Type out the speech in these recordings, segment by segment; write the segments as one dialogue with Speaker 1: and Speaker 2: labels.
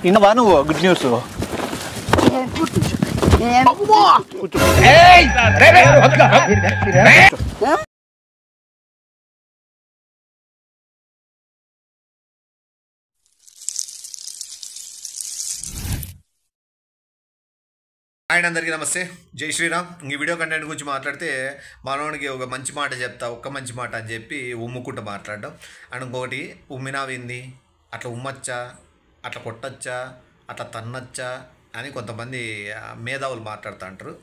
Speaker 1: ఇన్నవా నువ్వు good news?
Speaker 2: And అందరికీ నమస్తే, జై శ్రీరామ్. ఈ వీడియో కంటెంట్ గురించి మాట్లాడితే మనోడికి ఒక మంచి మాట చెప్తా, ఒక్క మంచి మాట అని చెప్పి ఉమ్ముకుంటూ మాట్లాడడం. అండ్ ఇంకొకటి ఉమ్మినావింది, అట్లా ఉమ్మచ్చా, అట్లా కొట్టచ్చా, అట్లా తన్నచ్చా అని కొంతమంది మేధావులు మాట్లాడుతూ అంటారు.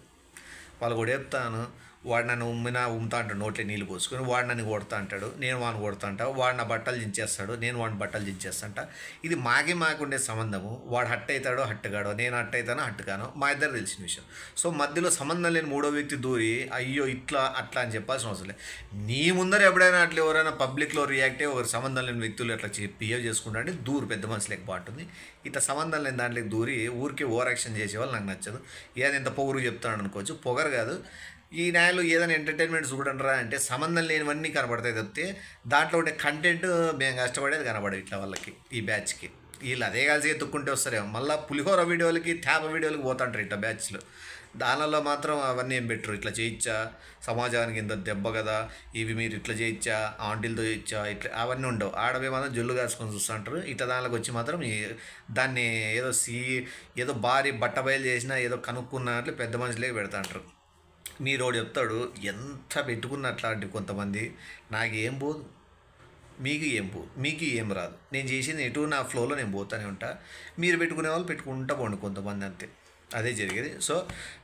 Speaker 2: వాళ్ళు కూడా చెప్తాను, వాడు నన్ను ఉమ్ముతా అంటాడు, నోట్లో నీళ్ళు పోసుకొని. వాడు నన్ను కొడతా అంటాడు, నేను వాడిని కొడతా అంటా. వాడు నా బట్టలు దించేస్తాడు, నేను వాడిని బట్టలు దించేస్తాంట. ఇది మాకుండే సంబంధము. వాడు హట్ అవుతాడో హట్టుగాడో, నేను హట్ అవుతానో హట్టుగానో మా ఇద్దరు తెలిసిన విషయం. సో మధ్యలో సంబంధం లేని మూడో వ్యక్తి దూరి అయ్యో ఇట్లా అట్లా అని చెప్పాల్సిన అవసరం లేదు. నీ ముందర ఎప్పుడైనా అట్లా ఎవరైనా పబ్లిక్లో రియాక్ట్ అయ్యి ఒకరు సంబంధం లేని వ్యక్తులు అట్లా బిహేవ్ చేసుకుంటా అంటే దూరు పెద్ద మనసు లేకపోతుంది. ఇట్లా సంబంధం లేని దాంట్లోకి దూరి ఊరికే ఓవర్ యాక్షన్ చేసేవాళ్ళు నాకు నచ్చదు. ఏది ఇంత పొగరు చెప్తాను అనుకోవచ్చు, పొగరు కాదు. ఈ న్యాయాలు ఏదైనా ఎంటర్టైన్మెంట్ చూడండిరా అంటే సంబంధం లేనివన్నీ కనబడతాయి తప్పితే దాంట్లో ఉండే కంటెంట్ మేము కష్టపడేది కనబడదు. ఇట్లా వాళ్ళకి ఈ బ్యాచ్కి వీళ్ళు అదే కలిసి ఎత్తుక్కుంటే వస్తారేమో. మళ్ళీ పులిహోర వీడియోలకి ట్యాప్ వీడియోలకి పోతుంటారు ఇట్లా బ్యాచ్లు. దానిలో మాత్రం అవన్నీ ఏం పెట్టరు. ఇట్లా చేయించా, సమాజానికి ఇంత దెబ్బ కదా, ఇవి మీరు ఇట్లా చేయించా, ఆంటీలతో చేయించా, ఇట్లా అవన్నీ ఉండవు. ఆడవే మాత్రం జొల్లు కాసుకొని చూస్తుంటారు. ఇట్లా దానిలోకి వచ్చి మాత్రం దాన్ని ఏదో భారీ బట్ట బయలు చేసినా ఏదో కనుక్కున్నట్లు పెద్ద మనుషులే పెడతాంటారు. మీరోడు చెప్తాడు ఎంత పెట్టుకున్న అట్లాంటివి కొంతమంది. నాకేం పోదు, మీకు ఏం పోదు, మీకు ఏం రాదు. నేను చేసింది ఎటు నా ఫ్లోలో నేను పోతూనే ఉంటా. మీరు పెట్టుకునే వాళ్ళు పెట్టుకుంటా పోండి కొంతమంది, అంతే. అదే జరిగేది. సో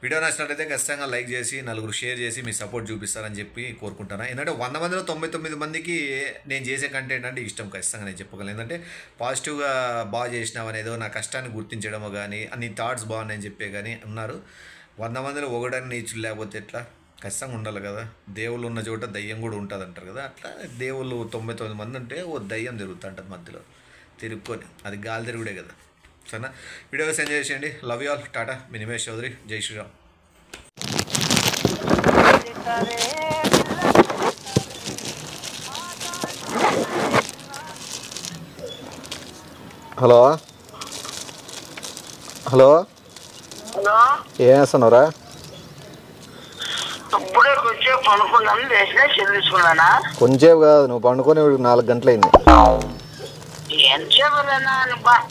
Speaker 2: వీడియో నచ్చినట్లయితే ఖచ్చితంగా లైక్ చేసి నలుగురు షేర్ చేసి మీ సపోర్ట్ చూపిస్తారని చెప్పి కోరుకుంటాను. ఎందుకంటే 100 మందిలో 99 మందికి నేను చేసే కంటెంట్ అంటే ఇష్టం. ఖచ్చితంగా నేను చెప్పగలను. ఎందుకంటే పాజిటివ్గా బాగా చేసినామనేదో నా కష్టాన్ని గుర్తించడమో కానీ నీ థాట్స్ బాగున్నాయని చెప్పే కానీ ఉన్నారు. 100 మందిలో ఒకడని నీచులు లేకపోతే ఎట్లా? ఖచ్చితంగా ఉండాలి కదా. దేవుళ్ళు ఉన్న చోట దయ్యం కూడా ఉంటుంది అంటారు కదా. అట్లా దేవుళ్ళు 99 మంది ఉంటే ఓ దయ్యం తిరుగుతూ ఉంటుంది మధ్యలో తిరుక్కొని. అది గాలి తిరుగుడే కదా. సరేనా? వీడియో ఎంజాయ్ చేయండి. Love you all. టాటా. మీ నిమేష్ చౌదరి. జై శ్రీరామ్.
Speaker 1: హలో హలో, ఏం చేస్తున్నావురా? కొంచెంసేపు కాదు, నువ్వు పండుకొని 4 గంటలైంది.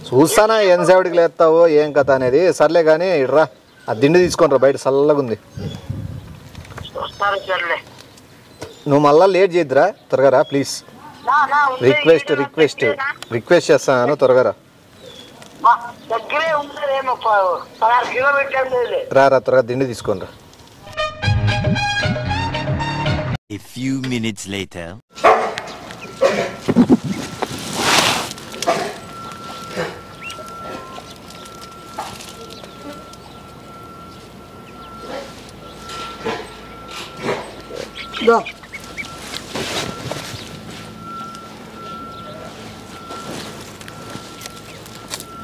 Speaker 1: చూస్తానా ఎంతసేపటికి లేస్తావు ఏం కథ అనేది. సర్లే కానీ ఇట్రా, ఆ దిండి తీసుకొని రా, బయట చల్లగా ఉంది. నువ్వు మళ్ళా లేట్ చేయద్దురా, త్వరగా రా ప్లీజ్. రిక్వెస్ట్ చేస్తాను, త్వరగా రా. రా త్వరగా దిండి తీసుకొని రా.
Speaker 3: A few minutes later.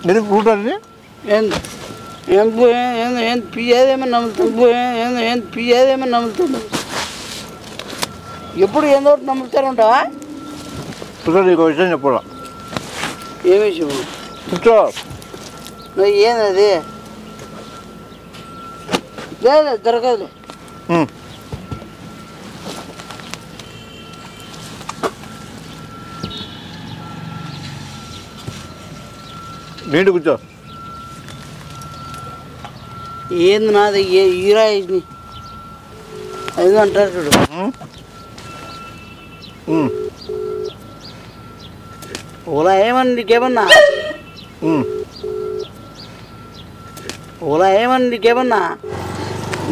Speaker 1: నేను కూర్చోండి.
Speaker 4: పియ్యేదేమో నమ్ముతుంది. ఎప్పుడు ఏందో నమ్ముతారు ఉంటావా?
Speaker 1: నీకు విషయం చెప్పరా?
Speaker 4: ఏ విషయం?
Speaker 1: కూర్చో.
Speaker 4: నువ్వు ఏంది లేదు దొరకదు.
Speaker 1: నీటి కూర్చో.
Speaker 4: ఏంది నాది ఈరా అది అంటారు చూడు. ఓలా ఏమన్నా నీకేమన్నా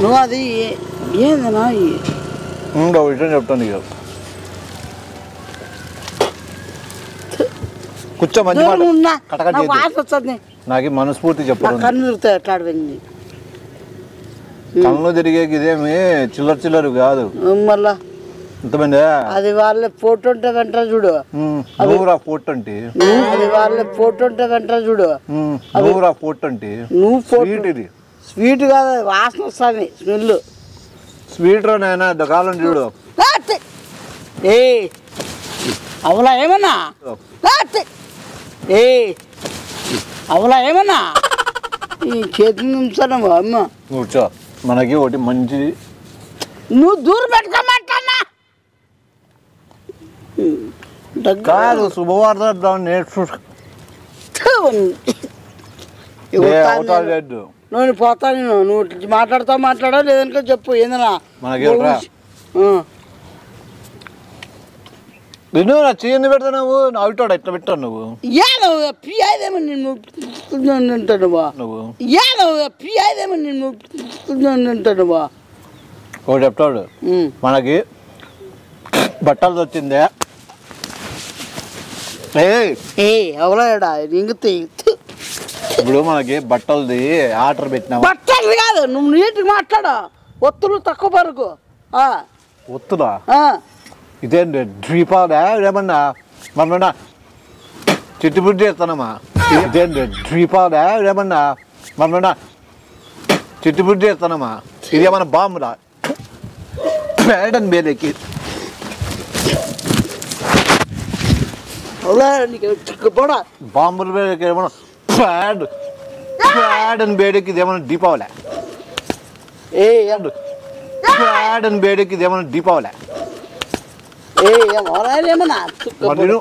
Speaker 4: నువ్వు అది ఏందన్నా
Speaker 1: విషయం చెప్తాను నీకు. కూర్చో. మంచి
Speaker 4: వాసన వస్తుంది
Speaker 1: నాకు మనస్ఫూర్తి చెప్పాను.
Speaker 4: కన్ను తిరుగుతాయి అట్లాంటివన్నీ.
Speaker 1: కళ్ళు తిరిగేకి ఇదేమి చిల్లర కాదు.
Speaker 4: మళ్ళా అది వాళ్ళ ఫోటో ఉంటే వెంటనే చూడు.
Speaker 1: ఫోటో అంటే
Speaker 4: అది వాళ్ళ ఫోటో ఉంటే వెంటనే చూడు.
Speaker 1: ఫోటో అంటే
Speaker 4: నువ్వు ఇది స్వీట్ కాదు, వాసన వస్తుంది, స్మెల్.
Speaker 1: స్వీట్ రా నాయన, కాలం చూడు.
Speaker 4: అవునా ఏమన్నా అవలా ఏమన్నా ఈ చేతులు నింపుతానమ్మా అమ్మ
Speaker 1: కూర్చో మనకి ఒకటి మంచి
Speaker 4: నువ్వు దూరం పెట్టుకోమంటన్నా
Speaker 1: కాదు శుభవార్త నేర్చు
Speaker 4: నువ్వు పోతాను నువ్వు మాట్లాడతావు లేదనుకో చెప్పు ఏందన్నా
Speaker 1: విను నా చేయని పెడతా నువ్వు అవిటాడు ఎట్లా పెట్టావు నువ్వు
Speaker 4: పియాదేమో నిన్ను ఉంటానువా
Speaker 1: నువ్వు
Speaker 4: పియాదేమో నిన్ను ఉంటానువా
Speaker 1: ఒకటి చెప్తాడు మనకి బట్టలు వచ్చిందే
Speaker 4: ఎవరాడా ఇంగితే
Speaker 1: ఇప్పుడు మనకి బట్టలది ఆర్డర్ పెట్టినా
Speaker 4: బట్టలు కాదు నువ్వు నీటికి మాట్లాడా ఒత్తులు తక్కువ పరకు
Speaker 1: ఒత్తులా ఇదేంటి డ్రీపాదా ఏమన్నా మనమన్నా చిట్టుబుడ్డి చేస్తానమ్మా ఇదేంటి డ్రీపాదా ఏమన్నా మనమన్నా చిట్టుబుడ్డి చేస్తానమ్మా ఇదేమన్నా బాంబులా మేడన్ బేలెక్కి బాంబుల బేడకి ఏమన్నా ప్యాడ్ అని బేడకి ఇదేమన్నా దీపావళి ప్యాడ్ అని బేడకి ఇదేమన్నా దీపావళి నేను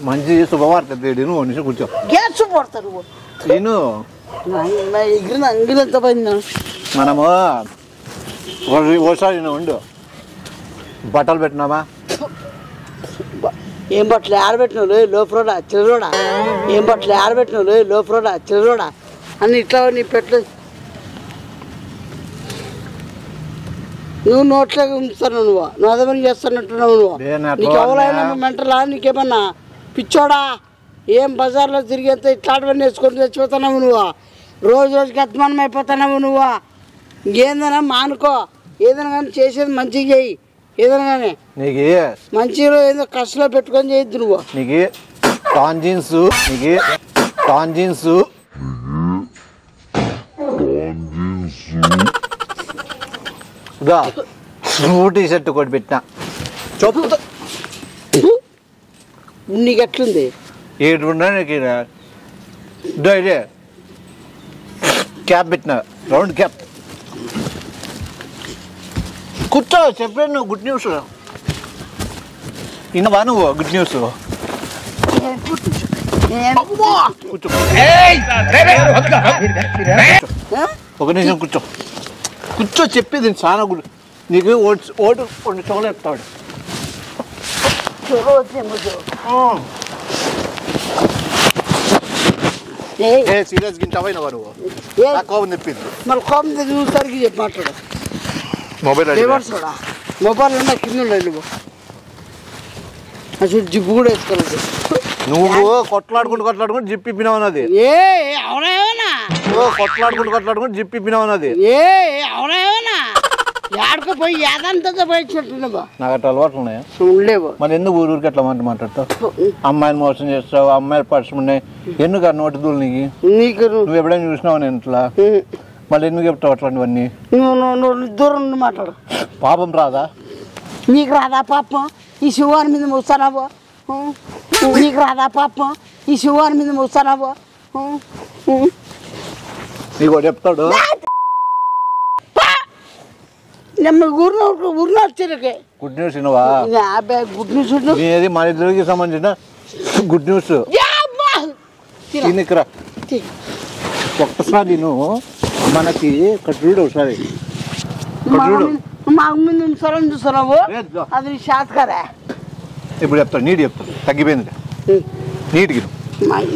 Speaker 1: మంచి శుభవార్త నేను నిమిషం కూర్చో
Speaker 4: గ్యాస్ పడతారు
Speaker 1: నేను
Speaker 4: ఎగిరిన అంగిలంత పోయింది
Speaker 1: మనము ఓసారి ఉండు బట్టలు పెట్టినామా
Speaker 4: ఏం బట్టలు ఆరబెట్టినావు లోపరోడా చిల్లరోడా ఏం బట్టలు ఆరబెట్టినావు లోపరోడా చిల్లరోడా అని ఇట్లా నీ పెట్టలేదు నువ్వు నోట్లోకి ఉంచుతాను నువ్వు అదమని చేస్తున్నట్టున్నావు నువ్వు నీకు ఎవరైనా మెంటలా నీకేమన్నా పిచ్చోడా ఏం బజార్లో తిరిగేంత ఇట్లాంటివన్నీ వేసుకొని తెచ్చిపోతున్నావు నువ్వు రోజు రోజుకి అద్మానం అయిపోతున్నావు నువ్వు ఇంకేందన్నా మానుకో ఏదైనా కానీ చేసేది మంచిగా చేయి ఏదైనా కానీ
Speaker 1: నీకు
Speaker 4: మంచిగా ఏదో కష్టలో పెట్టుకొని చేయొద్దు నువ్వు
Speaker 1: నీకు టాన్ జీన్స్ టీ షర్ట్ కొట్టి పెట్టినా చెప్తా
Speaker 4: నీకు ఎట్లుంది
Speaker 1: ఏడున్నా నీకు ఇదే క్యాప్ పెట్టిన రౌండ్ క్యాప్ కూర్చో చెప్పాను నువ్వు గుడ్ న్యూస్ ఇన్నవా నువ్వు గుడ్ న్యూస్ కూర్చో ఒక నిమిషం కూర్చో కూర్చో చెప్పేది చాలా గుడ్ నీకు ఓటు 2 చోళ్ళు చెప్తాడు సీరియస్ గింటవైనవా నువ్వు కోపం తెప్పింది
Speaker 4: మళ్ళీ కోపం నువ్వు సరికి చెప్పి మాట్లాడు
Speaker 1: మొబైల్
Speaker 4: మొబైల్ ఉన్నా కింద ఉండాలి నువ్వు అసలు జిప్పు కూడా వేసుకోలేదు
Speaker 1: నువ్వు కొట్లాడుకుంటూ జిప్ ఇప్పినావు అన్నది
Speaker 4: అవునా
Speaker 1: కొట్లాడుకుంటూ జిప్ ఇప్పినావు అన్నది
Speaker 4: అవునా ఆడుకోపోయి యాదంతా పోయినట్టున్నావా
Speaker 1: నాకు అట్లా అలవాట్లు ఉన్నాయా
Speaker 4: ఉండలేవు
Speaker 1: మరి ఎందుకు ఊరికి అట్లా మాట్లాడతావు అమ్మాయిని మోసం చేస్తావు అమ్మాయిలు పర్సం ఉన్నాయి ఎందుకు నోటి దూలు నీకు నువ్వు ఎప్పుడైనా చూసినావు నేను ఇట్లా మళ్ళీ ఎందుకు చెప్తావు అట్లాంటివన్నీ
Speaker 4: నువ్వు దూరం నుండి మాట్లాడు
Speaker 1: పాపం రాదా
Speaker 4: నీకు రాదా పాపం ఈ శివాని మీద మూస్తానావో నీకు రాదా పాపం ఈ శివాని మీద మూస్తానావో
Speaker 1: నీకు చెప్తాడు
Speaker 4: ఊరిలో వచ్చేకే
Speaker 1: గుడ్ న్యూస్ ఇనవా
Speaker 4: గుడ్ న్యూస్
Speaker 1: ఏది మన ఇద్దరికి సంబంధించిన గుడ్ న్యూస్ ఇక్కడ ఒక్కసారి నువ్వు మనకి ఇక్కడ చూడు ఒకసారి
Speaker 4: మా ముందు నిమిషాలు చూస్తున్నావు అది నీ షాట్ కదా
Speaker 1: ఇప్పుడు చెప్తాను నీట్ చెప్తాను తగ్గిపోయింది నీట్కి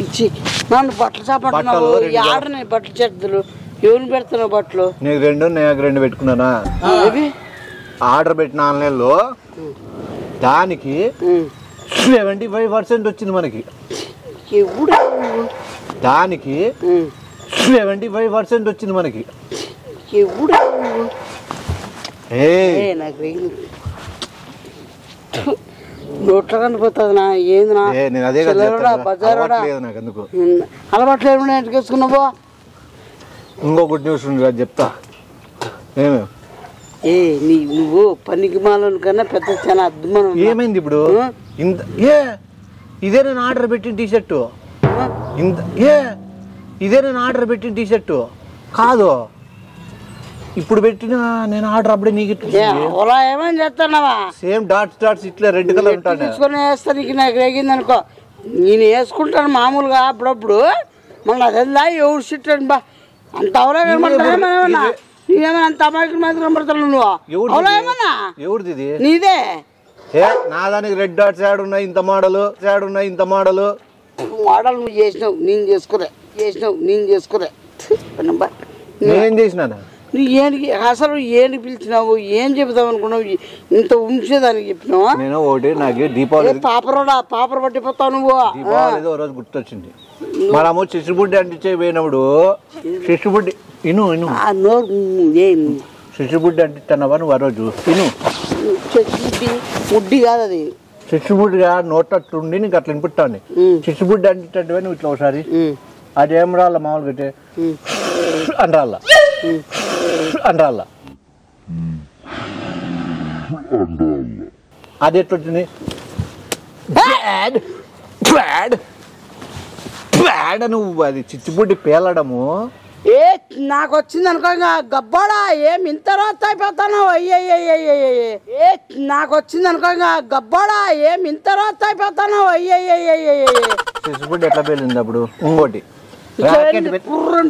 Speaker 4: ఇచ్చి నన్ను బట్టలు చాపడుతున్నావు ఆడనే బట్టలు చేతులు ఎవరిని పెడుతున్నావు బట్టలు
Speaker 1: నీకు నాకు 2 పెట్టుకున్నానా ఆర్డర్ పెట్టిన ఆన్లైన్లో దానికి 75% వచ్చింది మనకి దానికి 75% వచ్చింది మనకి
Speaker 4: నోట్లో కనిపోతుంది నా ఏంది
Speaker 1: నాకు ఎందుకు
Speaker 4: అలవాట్లు ఏమన్నా ఇంటికి వేసుకున్నావో
Speaker 1: ఇంకో గుడ్ న్యూస్ ఉంది అది చెప్తా
Speaker 4: నువ్వు పనికి మాలను కన్నా పెద్ద చాలా అద్భుతం
Speaker 1: ఏమైంది ఇప్పుడు ఇంత ఇదే నేను ఆర్డర్ పెట్టిన టీషర్టు ఇంత ఇదే నేను ఆర్డర్ పెట్టిన టీషర్టు కాదు, ఇప్పుడు పెట్టిన నేను ఆర్డర్ అప్పుడే నీకు
Speaker 4: ఓలా ఏమని చేస్తున్నావా?
Speaker 1: సేమ్ డాట్స్ ఇట్లా రెడ్ కలర్ ఉంటాను
Speaker 4: తీసుకొని వేస్తా, నీకు నాకు రేగింది అనుకో, నేను వేసుకుంటాను మామూలుగా అప్పుడప్పుడు. మళ్ళీ అదెల్లా ఎవరు సిట్టాను బా అంత అవలా కనబడతానేమన్నా, నేనేమన్నా అంత అమాయకుల మీద కనబడతాను నువ్వు? అవలా ఏమన్నా
Speaker 1: ఎవరిది ఇది?
Speaker 4: నీదే.
Speaker 1: నా దానికి రెడ్ డాట్స్ ఉన్నాయి, ఇంత మోడల్
Speaker 4: మోడల్ నువ్వు చేసినావు, నేను చేసుకోలే
Speaker 1: నేను చేసినా.
Speaker 4: నువ్వు ఏనికి అసలు ఏనికి పిలిచినావు, ఏం చెబుతావు అనుకున్నావు? ఇంత ఉంచేదానికి చెప్పినావా?
Speaker 1: నేను ఒకటి నాకు దీపావళి
Speaker 4: పాపర పట్టిపోతావు నువ్వు.
Speaker 1: దీపావళి ఓ రోజు గుర్తొచ్చింది, మనము శిశుబుడ్డి అంటించే పోయినప్పుడు శిశుబుడ్డి శిశుబుడ్డి అంటిస్తున్నావా నువ్వు? ఆ రోజు
Speaker 4: ముడ్డి కాదు అది,
Speaker 1: శిశుబుడ్డిగా నోట్టుండి నీకు అట్లా వినిపిస్తాను. శిశుబుడ్డి అంటింటే నువ్వు ఇట్లా ఒకసారి అదేం రాళ్ళ మామూలుగా అంటారా అది ఎట్లొచ్చింది? నువ్వు అది చిచ్చుబుడ్డి పేలడము.
Speaker 4: నాకు వచ్చింది అనుకో గబ్బాడా, ఏం ఇంత రాత్రి అయిపోతాను? అయ్యయ్యే నాకు వచ్చింది అనుకో గబ్బాడా, ఏం ఇంత రాత్రి అయిపోతాను? అయ్యయ్యే
Speaker 1: చిచ్చుబుడ్డి ఎట్లా పేలింది అప్పుడు? ఇంకోటి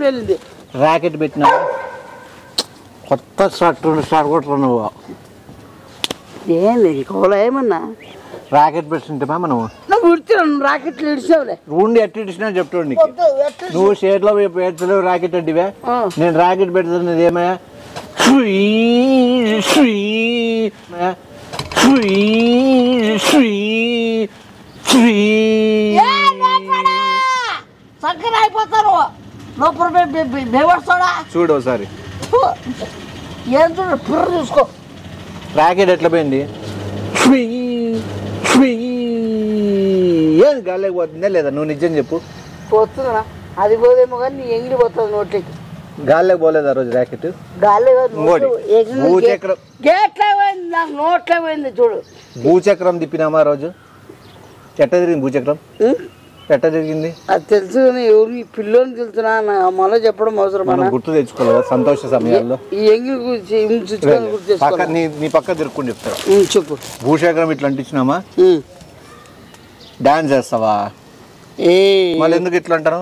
Speaker 4: వెళ్ళింది,
Speaker 1: ర్యాకెట్ పెట్టినా కొత్త షర్ట్ కొట్టరు నువ్వు.
Speaker 4: ఏంది కోలా ఏమన్నా
Speaker 1: ర్యాకెట్ పెట్టుకుంటామా మనము?
Speaker 4: నువ్వు విడిచావు, రాకెట్లు విడిచావులే.
Speaker 1: ఉండి ఎట్లా ఇచ్చినా చెప్తాడు. నువ్వు షేర్లో పెడతలేవు ర్యాకెట్ అంటివే, నేను ర్యాకెట్ పెడుతున్నది ఏమయ్యా?
Speaker 4: చక్కర అయిపోతారు లోపల బేవస్తాడా?
Speaker 1: చూడు ఒకసారి
Speaker 4: ఏం చూడు, పిర్ర చూసుకో.
Speaker 1: ర్యాకెట్ ఎట్లా పోయింది? ఏం గాలికి పోతుందా లేదా? నువ్వు నిజం చెప్పు.
Speaker 4: పోతుందా? అది పోదేమో కానీ నీ ఎంగిలి పోతుంది నోట్లకి.
Speaker 1: గాలికి పోలేదు ఆ రోజు ర్యాకెట్.
Speaker 4: గాలి
Speaker 1: భూచక్రం
Speaker 4: గేట్లే పోయింది, నాకు నోట్లే పోయింది చూడు.
Speaker 1: భూచక్రం తిప్పినామా ఆ రోజు? ఎట్ట తిరిగింది భూచక్రం? ఎట్ట జరిగింది
Speaker 4: అది తెలుసు కానీ ఎవరు ఈ పిల్లోని తెలుసునా మళ్ళీ చెప్పడం అవసరం.
Speaker 1: మనం గుర్తు తెచ్చుకోవాలి కదా సంతోష సమయాల్లో.
Speaker 4: ఈ ఎంగిలి గురించి
Speaker 1: నీ పక్క తిరుక్కొని చెప్తా.
Speaker 4: చెప్పు.
Speaker 1: భూచక్రం ఇట్లా అంటించినామా? డాన్స్ చేస్తావా? మళ్ళీ ఎందుకు ఇట్లా అంటారు?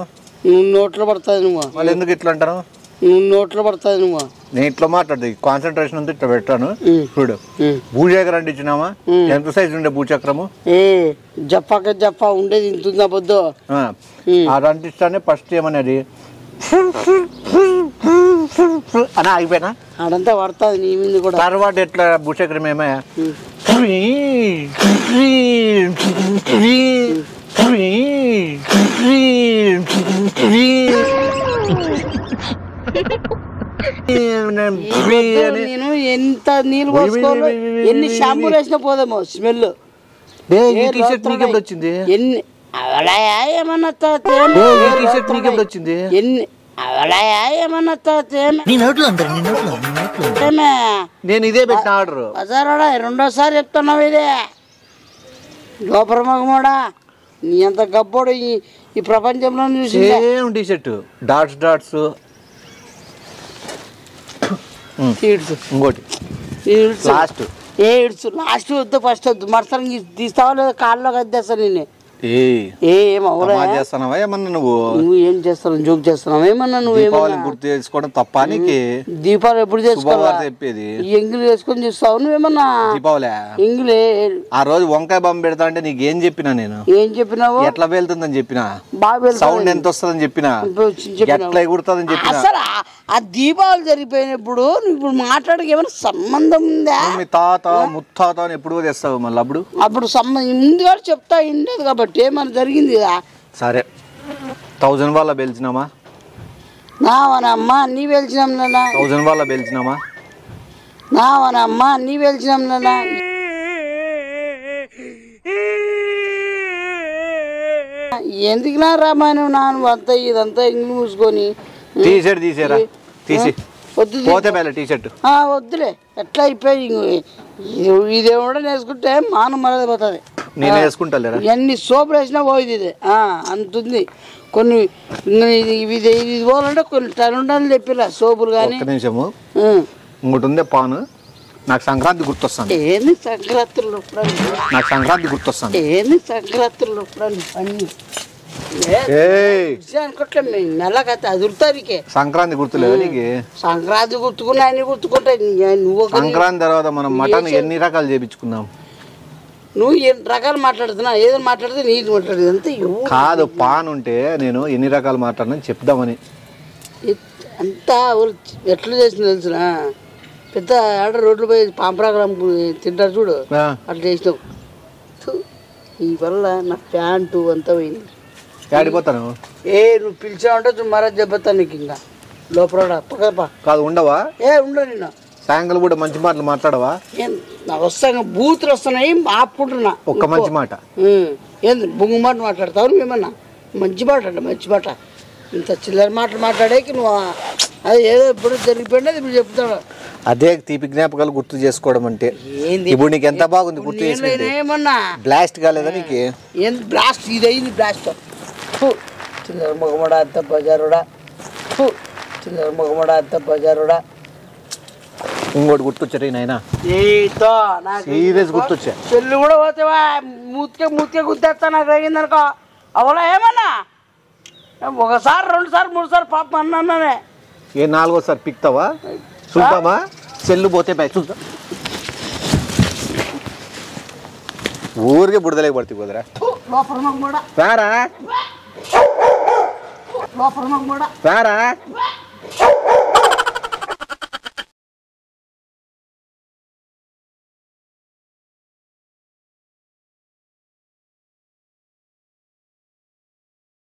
Speaker 4: నువ్వు నోట్లో పడుతుంది నువ్వు.
Speaker 1: మళ్ళీ ఎందుకు ఇట్లా అంటారు?
Speaker 4: నువ్వు నోట్లో పడుతుంది నువ్వు.
Speaker 1: నేను ఇట్లా మాట్లాడుతుంది కాన్సన్ట్రేషన్ అంతా ఇట్లా పెట్టాను చూడు. భూచక్రం అంటించినామా? ఎంత సైజు ఉండే భూచక్రము?
Speaker 4: జప్ప ఉండేది ఇంతుందా పొద్దు.
Speaker 1: అది అంటిస్తానే ఫస్ట్ ఏమనేది అని ఆగిపోయినా
Speaker 4: అడంతా పడుతుంది నీ మీద కూడా.
Speaker 1: తర్వాత ఎట్లా భూచక్రం ఏమయ్యా?
Speaker 4: నేను ఎంత నీళ్ళు పోసుకోవాలి, ఎన్ని షాంపూలు వేసినా పోదామో స్మెల్.
Speaker 1: వచ్చింది
Speaker 4: ఎన్ని ఏమన్నా
Speaker 1: వచ్చింది
Speaker 4: ఎన్ని ఏమన్నా
Speaker 1: నేను ఇదే పెట్టిన ఆర్డర్.
Speaker 4: బజారాడా రెండోసారి చెప్తున్నావు ఇదే లోపల మగమోడా. నీ అంత గబ్బోడు ఈ ప్రపంచంలో చూసి
Speaker 1: టీషర్ట్ డాట్స్ ఇంకోటి లాస్ట్
Speaker 4: లాస్ట్ వద్దు ఫస్ట్ వద్దు మరసరం తీస్తావా లేదా కాళ్ళలో కద్దేస్తాను నేను.
Speaker 1: చేస్తున్నావా ఏమన్నా నువ్వు
Speaker 4: ఏం చేస్తావు? జోక్ చేస్తున్నావు ఏమన్నా? నువ్వు
Speaker 1: గుర్తు చేసుకోవడం తప్పానికి
Speaker 4: దీపావళి ఎప్పుడు చేసుకోవాలి?
Speaker 1: చెప్పేది
Speaker 4: ఎంగిలి వేసుకొని చూస్తావు నువ్వేమన్నా?
Speaker 1: దీపావళి
Speaker 4: ఎంగిలే
Speaker 1: ఆ రోజు వంకాయ బాంబు పెడతా అంటే నీకు ఏం చెప్పినా? నేను
Speaker 4: ఏం చెప్పినావు?
Speaker 1: ఎట్లా వెళ్తుందని చెప్పినా,
Speaker 4: బాగా
Speaker 1: సౌండ్ ఎంత వస్తుందని చెప్పినా, ఎట్లా ఎగురుతుందని చెప్పినా.
Speaker 4: అసలు ఆ దీపావళి జరిగిపోయినప్పుడు ఇప్పుడు మాట్లాడక ఏమైనా సంబంధం ఉందా?
Speaker 1: మీ తాత ముత్తాత అని ఎప్పుడు తెస్తావు మళ్ళీ అప్పుడు
Speaker 4: సంబంధం ముందుగా చెప్తా ఉండేది కాబట్టి ఏమన్నా జరిగింది కదా.
Speaker 1: సరే 1000 వాళ్ళ పిలిచినామా?
Speaker 4: నావనమ్మా నీ పిలిచినాం నాన్న.
Speaker 1: 1000 వాళ్ళ పిలిచినామా?
Speaker 4: నావనమ్మా నీ పిలిచినాం నాన్న. ఎందుకు నా రామాయణం నాన్న అంతా ఇదంతా ఇంగ్లీష్ మూసుకొని
Speaker 1: టీషర్ట్ తీసేరా తీసి
Speaker 4: వద్దు
Speaker 1: పోతే బేల టీషర్ట్
Speaker 4: వద్దులే ఎట్లా అయిపోయి ఇదేమో వేసుకుంటే మానం మరది పోతుంది.
Speaker 1: నేను వేసుకుంటా
Speaker 4: ఎన్ని సోపులు వేసినా పోయింది ఇది అంతుంది. కొన్ని ఇది పోవాలంటే కొన్ని టన్నులు చెప్పిరా సోపులు కానీ.
Speaker 1: నిమిషము ఇంకోటి ఉందే పాను, నాకు సంక్రాంతి గుర్తొస్తాను.
Speaker 4: ఏంది సంక్రాంతిలో
Speaker 1: నాకు సంక్రాంతి గుర్తొస్తాను.
Speaker 4: ఏంది సంక్రాంతిలో పని అనుకోవట్లే నెలకైతే అదురుతారికే.
Speaker 1: సంక్రాంతి గుర్తులేదు నీకు?
Speaker 4: సంక్రాంతి గుర్తుకున్నా అన్ని గుర్తుకుంటాయి. నువ్వు
Speaker 1: సంక్రాంతి తర్వాత మనం మటన్ ఎన్ని రకాలు చేపించుకున్నాం?
Speaker 4: నువ్వు ఎన్ని రకాలు మాట్లాడుతున్నా, ఏదో మాట్లాడితే నీకు మాట్లాడేది అంతే.
Speaker 1: కాదు, పాన్ ఉంటే నేను ఎన్ని రకాలు మాట్లాడినా చెప్దామని.
Speaker 4: అంతా ఎట్లా చేసిన తెలిసిన పెద్ద ఆడ రోడ్లు పోయి పాంపరాగం తింటారు చూడు, అట్లా చేసినావు. ఈ వల్ల నా ప్యాంటు అంతా పోయింది.
Speaker 1: ఆడిపోతాను.
Speaker 4: నువ్వు పిలిచావంటే మరో దెబ్బతాను నీకు. ఇంకా లోపల పక్కపా
Speaker 1: కాదు ఉండవా?
Speaker 4: ఉండవు నేను.
Speaker 1: సాయంకాలం కూడా మంచి మాటలు మాట్లాడవా?
Speaker 4: నాకు వస్తాను బూతులు వస్తున్నాయి ఆపుకుంటున్నా.
Speaker 1: ఒక్క మంచి మాట
Speaker 4: ఏంది బొంగు మాట మాట్లాడతావు నువ్వేమన్నా? మంచి మాట అంట, మంచి మాట. ఇంత చిల్లర మాటలు మాట్లాడేకి నువ్వు అది ఏదో ఇప్పుడు జరిగిపోయింది ఇప్పుడు చెప్తాడు.
Speaker 1: అదే తీపి జ్ఞాపకాలు గుర్తు చేసుకోవడం అంటే. ఇప్పుడు నీకు ఎంత బాగుంది గుర్తు
Speaker 4: ఏమన్నా
Speaker 1: బ్లాస్ట్ కాలేదా నీకు?
Speaker 4: ఏం బ్లాస్ట్? ఇది అయింది బ్లాస్ట్. చిల్లర మగమడ అంత బజారుడా, చిల్లర మగమడ అంత బజారుడా.
Speaker 1: ఇంకోటి గుర్తొచ్చారు నాయన, సీరియస్ గుర్తొచ్చా.
Speaker 4: చెల్లు కూడా పోతేవా మూతికే గుర్తేస్తా నాకు తగింది అనుకో. అవలా ఏమన్నా ఒకసారి 2 సార్లు 3 సార్లు పాప అన్నానే.
Speaker 1: ఏ 4వసారి పిక్తావా? చూద్దామా? చెల్లు పోతే పై చూద్దాం. ఊరికే బుడదలే పడుతుంది కుదరా. రారా రారా.